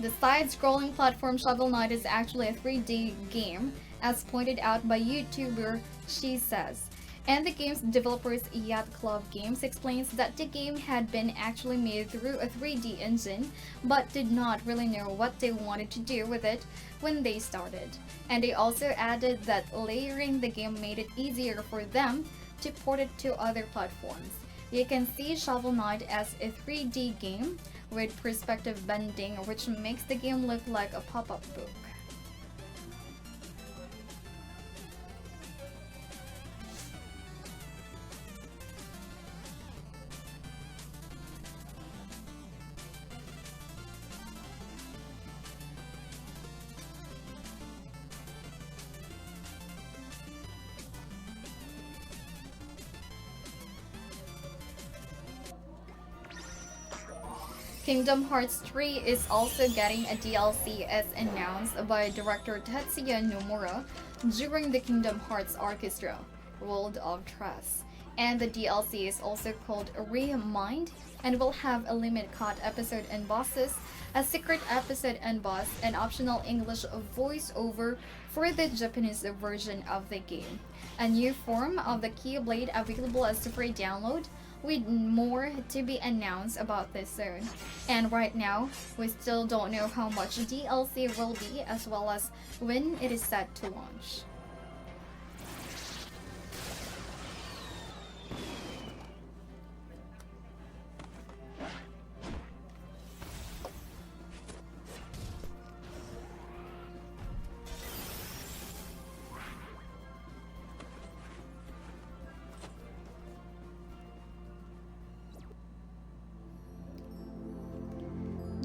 The side-scrolling platform Shovel Knight is actually a 3D game, as pointed out by YouTuber She Says. And the game's developers Yacht Club Games explains that the game had been actually made through a 3D engine, but did not really know what they wanted to do with it when they started. And they also added that layering the game made it easier for them to port it to other platforms. You can see Shovel Knight as a 3D game with perspective bending, which makes the game look like a pop-up book. Kingdom Hearts 3 is also getting a DLC as announced by director Tetsuya Nomura during the Kingdom Hearts Orchestra World of Trust. And the DLC is also called Remind and will have a limited cut episode and bosses, a secret episode and boss, and optional English voiceover for the Japanese version of the game. A new form of the Keyblade available as a free download, with more to be announced about this soon. And right now, we still don't know how much DLC will be as well as when it is set to launch.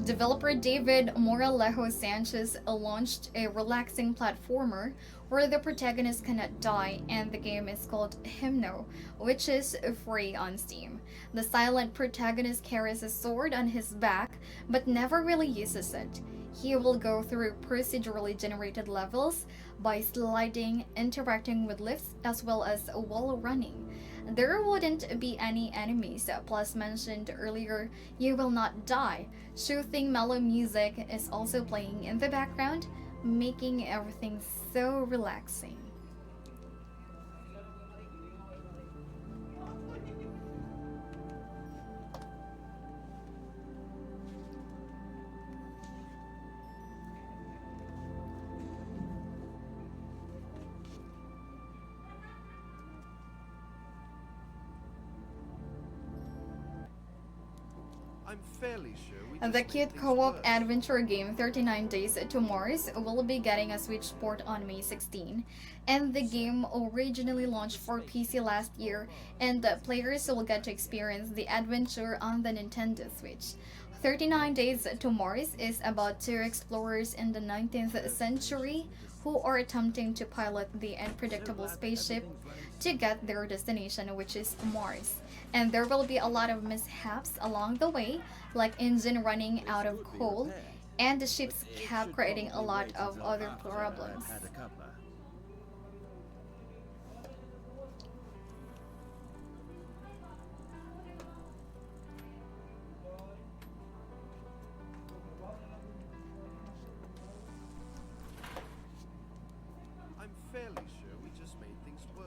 Developer David Moralejo Sanchez launched a relaxing platformer where the protagonist cannot die, and the game is called Hymno, which is free on Steam. The silent protagonist carries a sword on his back but never really uses it. He will go through procedurally generated levels by sliding, interacting with lifts, as well as wall running. There wouldn't be any enemies, plus mentioned earlier, you will not die. Soothing mellow music is also playing in the background, making everything so relaxing. I'm fairly sure The cute co-op adventure game 39 Days to Mars will be getting a Switch port on May 16, and the game originally launched for PC last year, and the players will get to experience the adventure on the Nintendo Switch. 39 Days to Mars is about two explorers in the 19th century who are attempting to pilot the unpredictable spaceship to get their destination, which is Mars. And there will be a lot of mishaps along the way, like engine running out of coal and the ship's cap creating a lot of other problems. I'm fairly sure we just made things worse.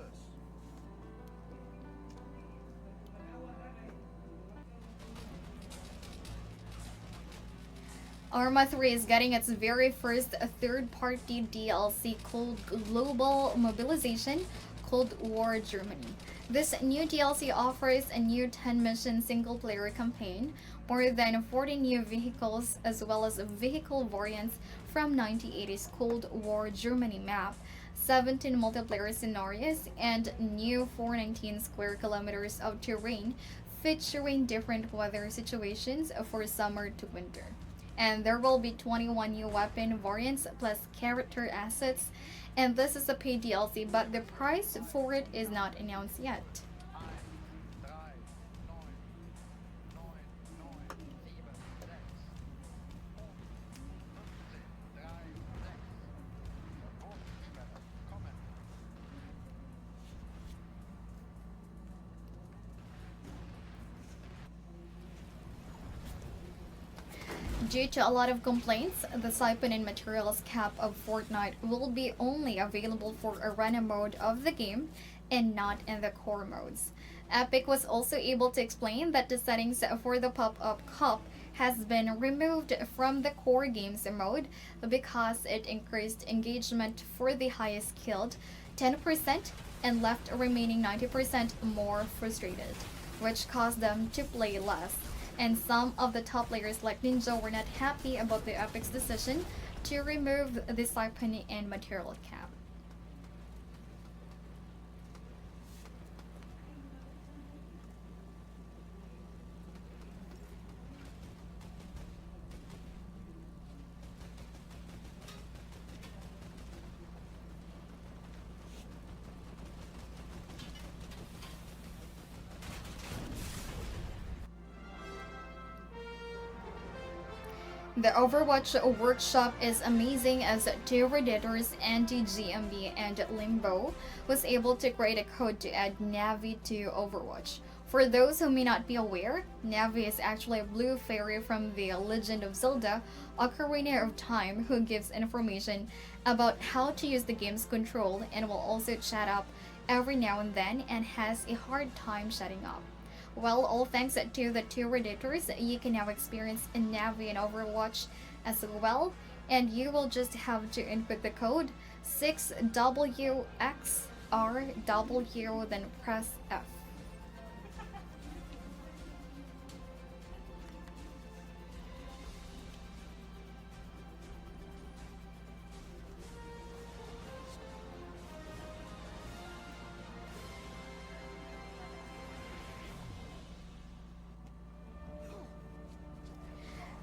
Arma 3 is getting its very first third-party DLC called Global Mobilization Cold War Germany. This new DLC offers a new 10-mission single-player campaign, more than 40 new vehicles, as well as vehicle variants from 1980s Cold War Germany map, 17 multiplayer scenarios, and new 419 square kilometers of terrain featuring different weather situations for summer to winter. And there will be 21 new weapon variants plus character assets, and this is a paid DLC, but the price for it is not announced yet. Due to a lot of complaints, the siphon and materials cap of Fortnite will be only available for arena mode of the game and not in the core modes. Epic was also able to explain that the settings for the pop-up cup has been removed from the core games mode because it increased engagement for the highest skilled 10% and left remaining 90% more frustrated, which caused them to play less. And some of the top players like Ninja were not happy about the Epic's decision to remove the siphon and material cap. The Overwatch workshop is amazing as two Redditors, anti-GMB and Limbo, was able to create a code to add Navi to Overwatch. For those who may not be aware, Navi is actually a blue fairy from the Legend of Zelda, Ocarina of Time, who gives information about how to use the game's control and will also chat up every now and then and has a hard time shutting up. Well, all thanks to the two Redditors, you can now experience Navi in Overwatch as well, and you will just have to input the code 6WXRW, then press F.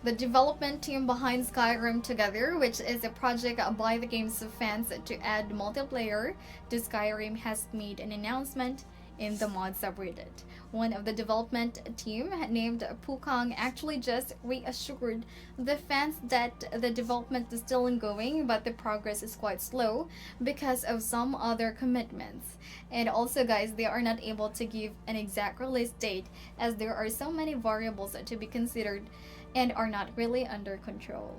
The development team behind Skyrim Together, which is a project by the game's fans to add multiplayer to Skyrim, has made an announcement in the mod subreddit. One of the development team, named Pukang, actually just reassured the fans that the development is still ongoing, but the progress is quite slow because of some other commitments. And also, guys, they are not able to give an exact release date as there are so many variables to be considered and are not really under control.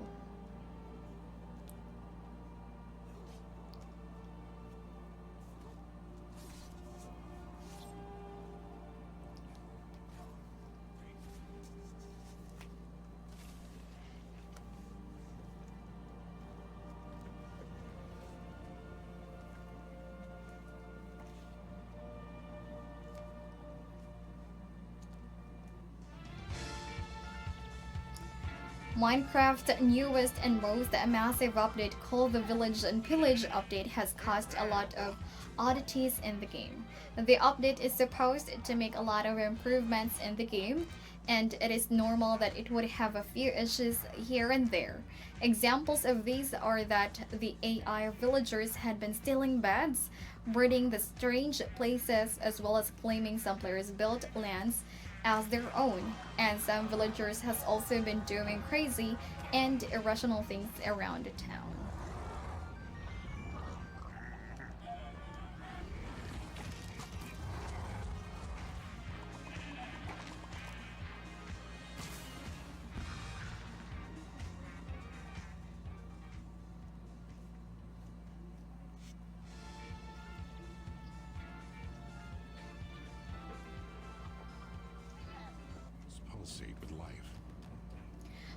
Minecraft's newest and most massive update, called the Village and Pillage update, has caused a lot of oddities in the game. The update is supposed to make a lot of improvements in the game, and it is normal that it would have a few issues here and there. Examples of these are that the AI villagers had been stealing beds, breeding the strange places, as well as claiming some players built lands as their own, and some villagers has also been doing crazy and irrational things around the town.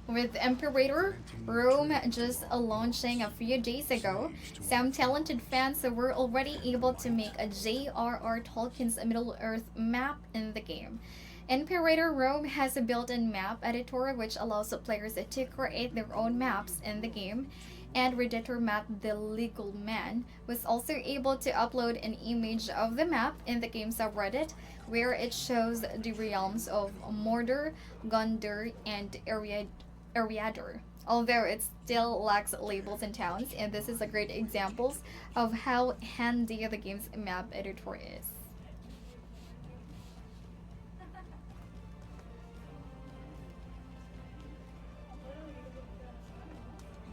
With Imperator Rome just launching a few days ago, some talented fans were already able to make a J.R.R. Tolkien's Middle-earth map in the game. Imperator Rome has a built-in map editor which allows players to create their own maps in the game, and Redditor Map the Legal Man was also able to upload an image of the map in the game subreddit where it shows the realms of Mordor, Gondor, and Eriador. Although it still lacks labels and towns, and this is a great example of how handy the game's map editor is.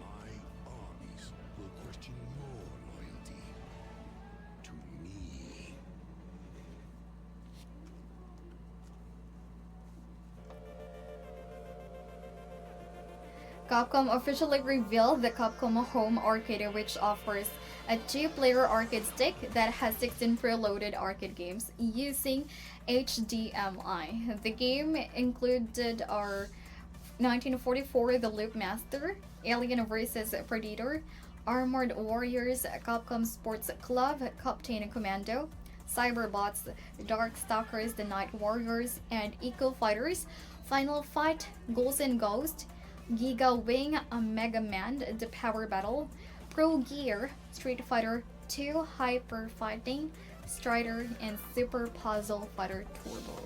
My armies will question your loyalty to me. Capcom officially revealed the Capcom Home Arcade, which offers a two-player arcade stick that has 16 preloaded arcade games using HDMI. The game included our 1944 The Loop Master, Alien vs. Predator, Armored Warriors, Capcom Sports Club, Captain Commando, Cyberbots, Darkstalkers, The Night Warriors, and Eco Fighters, Final Fight, Ghosts and Ghost, Giga Wing, Mega Man, The Power Battle, Pro Gear, Street Fighter 2, Hyper Fighting, Strider, and Super Puzzle Fighter Turbo.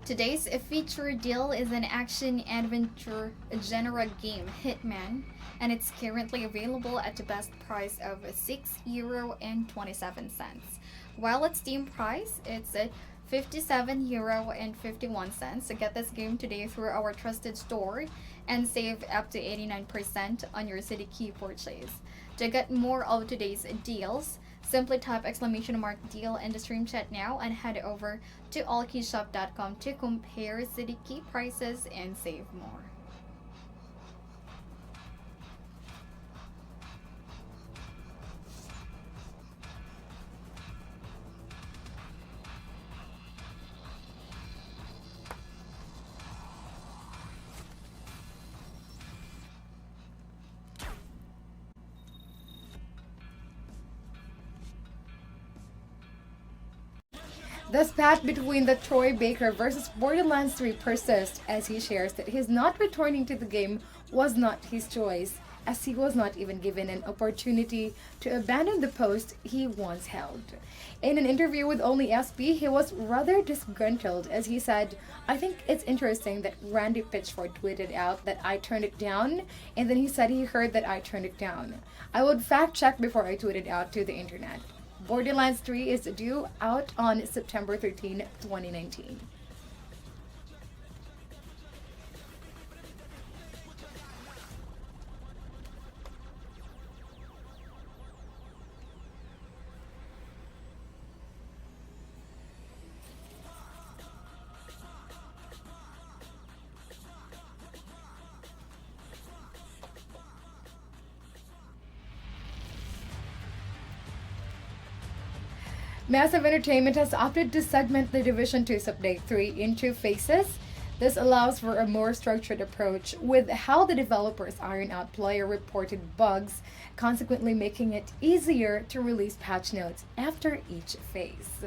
Today's feature deal is an action-adventure genre game, Hitman, and it's currently available at the best price of €6.27. While its Steam price, it's €57.51. Get this game today through our trusted store and save up to 89% on your City Key purchase. To get more of today's deals, simply type !deal in the stream chat now and head over to allkeyshop.com to compare City Key prices and save more. The spat between the Troy Baker versus Borderlands 3 persists as he shares that his not returning to the game was not his choice, as he was not even given an opportunity to abandon the post he once held. In an interview with Only SB, he was rather disgruntled as he said, "I think it's interesting that Randy Pitchford tweeted out that I turned it down, and then he said he heard that I turned it down. I would fact check before I tweeted out to the internet." Borderlands 3 is due out on September 13, 2019. Massive Entertainment has opted to segment the Division 2's Update 3 into phases. This allows for a more structured approach with how the developers iron out player-reported bugs, consequently making it easier to release patch notes after each phase.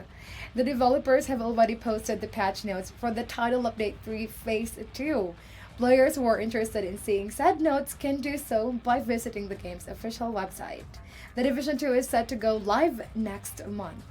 The developers have already posted the patch notes for the Title Update 3 Phase 2. Players who are interested in seeing said notes can do so by visiting the game's official website. The Division 2 is set to go live next month.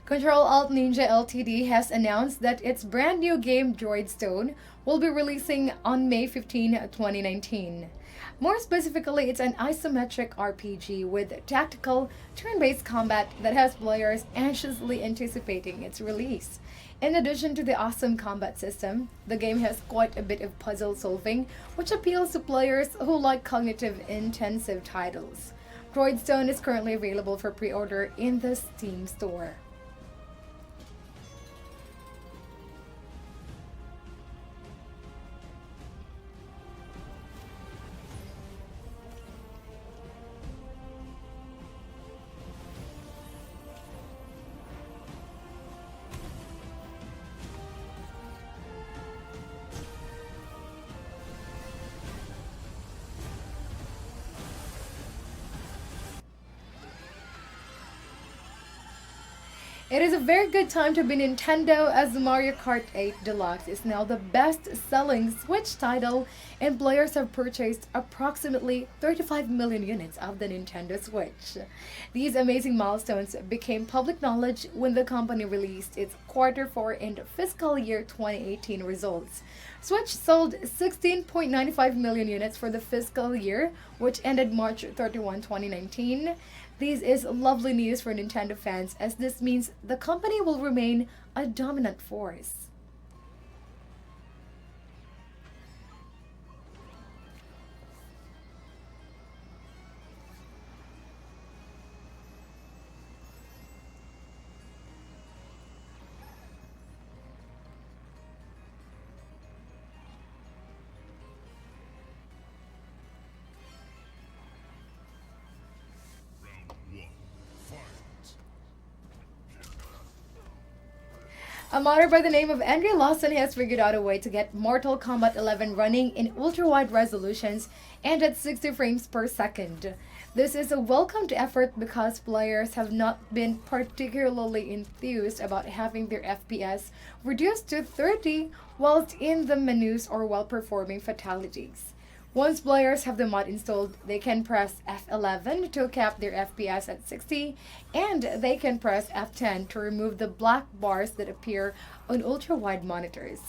Control Alt Ninja Ltd has announced that its brand new game Droid Stone will be releasing on May 15, 2019. More specifically, it's an isometric RPG with tactical, turn-based combat that has players anxiously anticipating its release. In addition to the awesome combat system, the game has quite a bit of puzzle solving, which appeals to players who like cognitive-intensive titles. Droid Stone is currently available for pre-order in the Steam store. It is a very good time to be Nintendo as Mario Kart 8 Deluxe is now the best-selling Switch title and players have purchased approximately 35 million units of the Nintendo Switch. These amazing milestones became public knowledge when the company released its quarter 4 and fiscal year 2018 results. Switch sold 16.95 million units for the fiscal year, which ended March 31, 2019. This is lovely news for Nintendo fans as this means the company will remain a dominant force. Fight. A modder by the name of Andrew Lawson has figured out a way to get Mortal Kombat 11 running in ultra-wide resolutions and at 60 frames per second. This is a welcomed effort because players have not been particularly enthused about having their FPS reduced to 30 whilst in the menus or while performing fatalities. Once players have the mod installed, they can press F11 to cap their FPS at 60, and they can press F10 to remove the black bars that appear on ultra-wide monitors.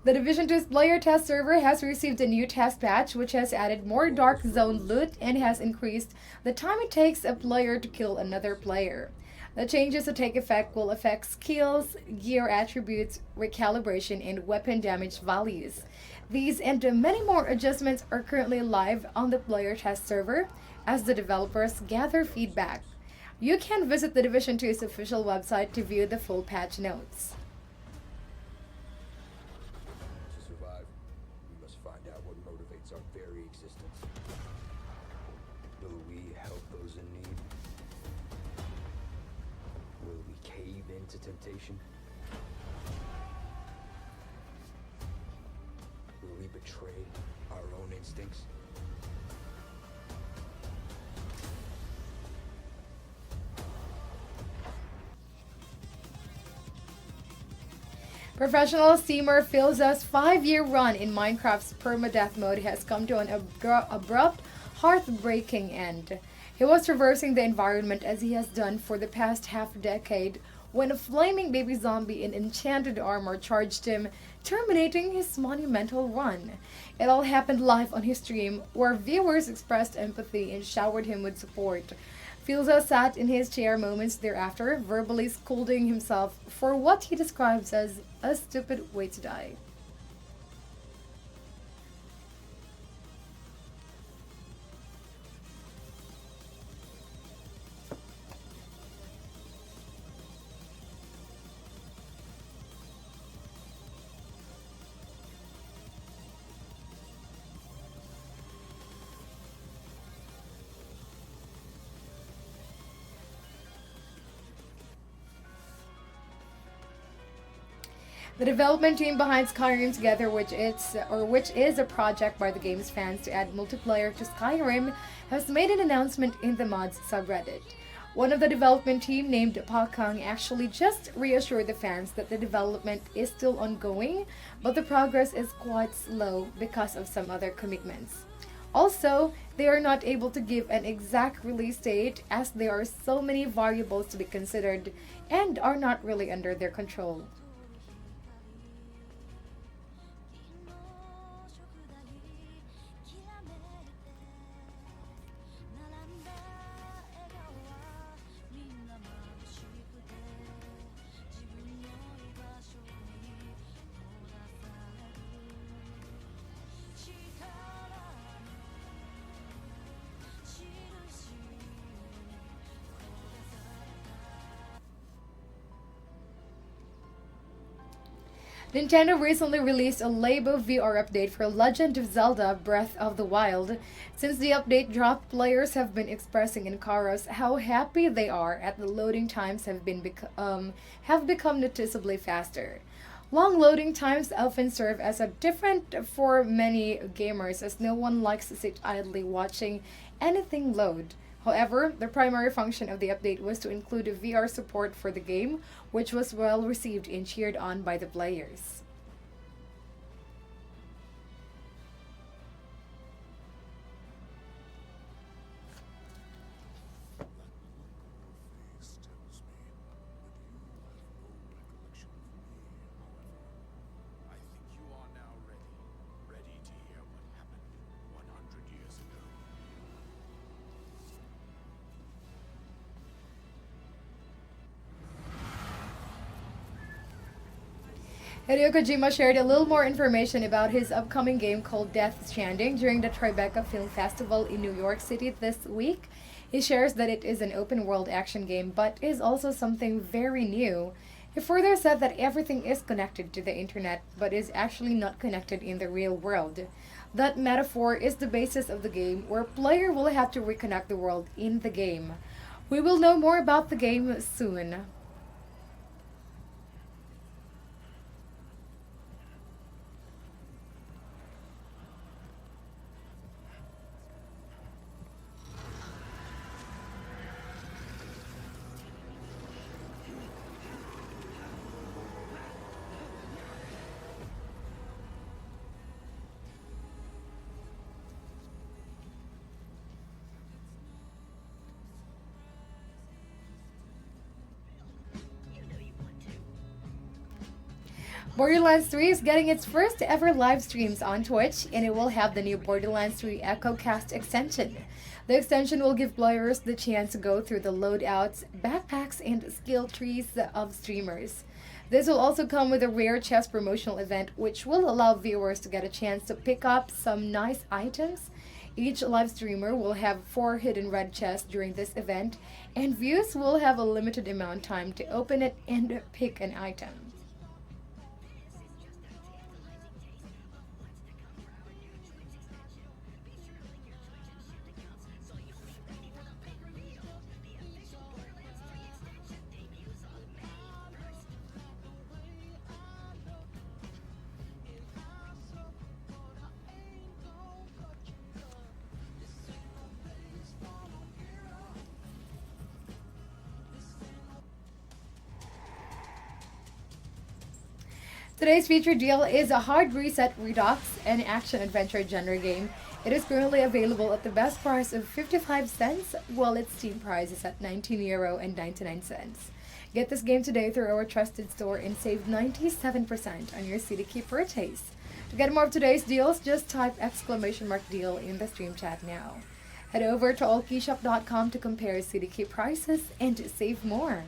The Division 2's player test server has received a new test patch which has added more Dark Zone loot and has increased the time it takes a player to kill another player. The changes to take effect will affect skills, gear attributes, recalibration, and weapon damage values. These and many more adjustments are currently live on the player test server as the developers gather feedback. You can visit the Division 2's official website to view the full patch notes. To survive, we must find out what motivates our very existence. Will we help those in need? Will we cave into temptation? Will we betray our own instincts? Professional steamer Philza's 5-year run in Minecraft's permadeath mode has come to an abrupt, heartbreaking end. He was traversing the environment as he has done for the past half-decade when a flaming baby zombie in enchanted armor charged him, terminating his monumental run. It all happened live on his stream, where viewers expressed empathy and showered him with support. Philza sat in his chair moments thereafter, verbally scolding himself for what he describes as a stupid way to die. The development team behind Skyrim Together, which is a project by the game's fans to add multiplayer to Skyrim, has made an announcement in the mods subreddit. One of the development team, named Pakang, actually just reassured the fans that the development is still ongoing, but the progress is quite slow because of some other commitments. Also, they are not able to give an exact release date as there are so many variables to be considered and are not really under their control. Nintendo recently released a Labo VR update for Legend of Zelda Breath of the Wild. Since the update dropped, players have been expressing in chorus how happy they are at the loading times have become noticeably faster. Long loading times often serve as a different for many gamers as no one likes to sit idly watching anything load. However, the primary function of the update was to include VR support for the game, which was well received and cheered on by the players. Face tells me that you have no recollection of me, however. I think you are now ready to hear what happened 100 years ago. Hideo Kojima shared a little more information about his upcoming game called Death Stranding during the Tribeca Film Festival in New York City this week. He shares that it is an open-world action game, but is also something very new. He further said that everything is connected to the internet, but is actually not connected in the real world. That metaphor is the basis of the game, where player will have to reconnect the world in the game. We will know more about the game soon. Borderlands 3 is getting its first ever live streams on Twitch, and it will have the new Borderlands 3 Echo Cast extension. The extension will give players the chance to go through the loadouts, backpacks, and skill trees of streamers. This will also come with a rare chest promotional event, which will allow viewers to get a chance to pick up some nice items. Each live streamer will have 4 hidden red chests during this event, and viewers will have a limited amount of time to open it and pick an item. Today's featured deal is a Hard Reset Redux, an action-adventure genre game. It is currently available at the best price of 55 cents, while its Steam price is at €19.99. Get this game today through our trusted store and save 97% on your CD Key purchase. To get more of today's deals, just type !deal in the stream chat now. Head over to allkeyshop.com to compare CD Key prices and save more.